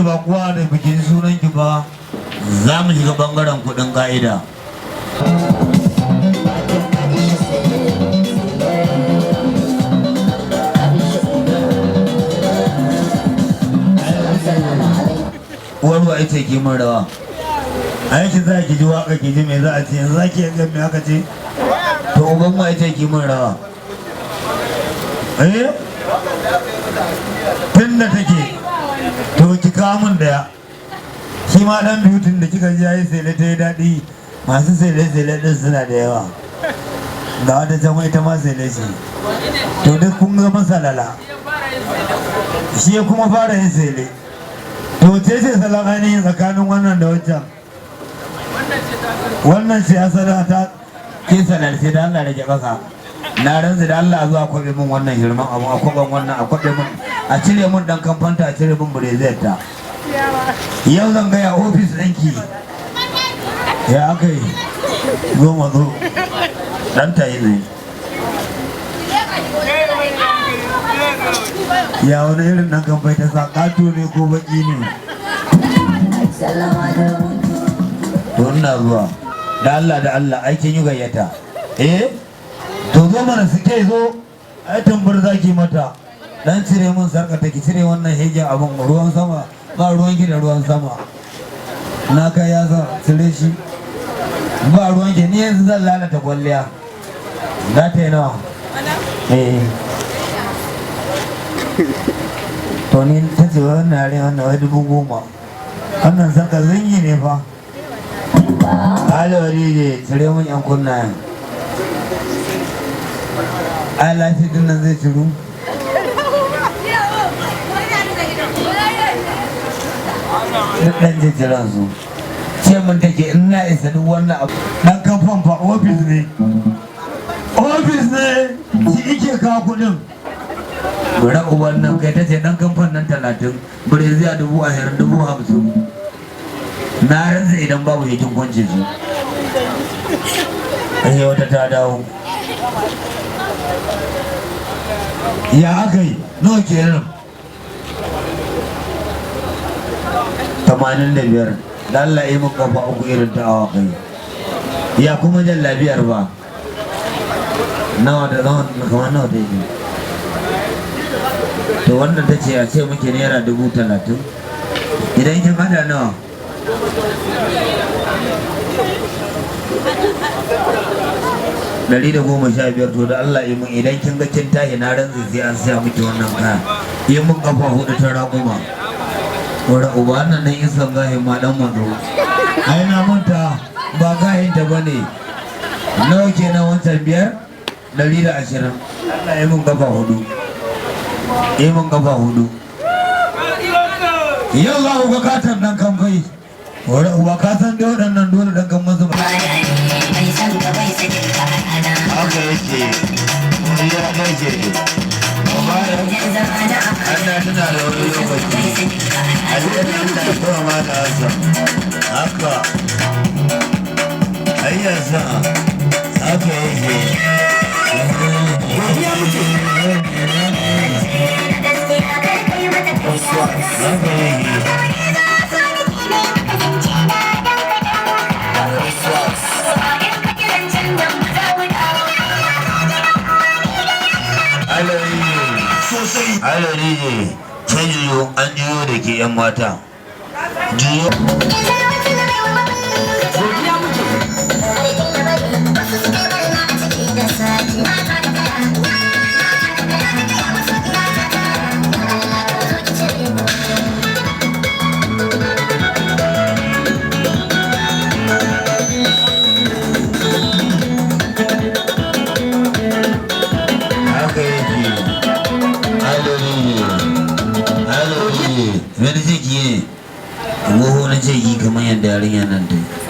bakuwa da bikin sunan ki ba za mu shiga bangaren kudin ka'ida. Uwarwa ita ke min rawa. Aiki za ki ji waka ki ji me za a ce yanzu za ki yanzu me aka ce? To uban ma ita ke min rawa. Tun da take to ki kawo min daya. Shi ma dan biyutun da kika ji yayi sele ta yi daɗi, masu sele din suna da yawa. Ga wata can ita ma sele ce. To duk kun ga masalala. Shi ya kuma fara yin sele. To ce salon ainihin tsakanin wannan da wancan. Wannan ce asala ta ke salarce da Allah da ke ƙasa. Na ranzu da Allah zuwa kwaɓe min wannan hirman abu, a kwaɓan wannan a kwaɓe min, a cire min dan kamfanta, a cire min burezet ta. Yau zan gaya ofis ɗinki. Ya aka yi zo mazo ɗan ta yi ne. Ya wani irin dan kamfai ta sa ƙato ne ko baƙi ne. To ina zuwa da Allah aikin yi gayyata. To zo mana suke zo ai tambar zaki mata dan cire mun sarka take cire wannan hegen abin ruwan sama ba ruwan ki da ruwan sama na kai ya sa cire shi ba ruwan ki ni yanzu zan lalata kwalliya za ta yi nawa? To ni ta ce wannan yare wannan wai 10,000. Wannan saka zanyi ne fa. Alawari ne cire mun yan kunnayen. Alashi din nan zai ciru. Duk ɗan jijjiran su. Ce mun take in na isa duk wannan abu. Ɗan kamfan fa ofis ne. Ofis ne shi ike kawo kuɗin. Bura uban nan kai ta ce ɗan kamfan nan 30 Brazil 20,000 50,000. Na rantsa idan babu yakin kwanci su. Ai wata ta dawo. Ya aka yi nawa kenan? 85. Allah yi min kafa uku irin ta awa kai. Ya kuma jallabiyar ba. Nawa da zaman kamar nawa ta yi. To wannan ta ce a ce muke naira 30,000. Idan kin hada nawa? $115. To da Allah yi mun idan kin ga kin tahi na ran zai an siya miki wannan kaya. Yi mun kafa 4 ta raƙuma. Wara uba nan nan isan gahin ma dan mando. Ai na manta ba gahin ta bane. Nawa kenan wancan 120. Allah yi mun kafa 4. Yi mun kafa 4. Yau za ku ga katon nan kan kai. Wara uba ka san da waɗannan dole dan kan masu ba. Haka yake. Ya gaje. Allah tana da wani lokaci. Allah tana kuma ma da asa. Haka. Ayyasa. Haka yake. Haka yake. Alari ne canjiyo an jiyo da ke 'yan mata. Jiyo. Wani zai yi kamar yadda yarinya nan ta yi.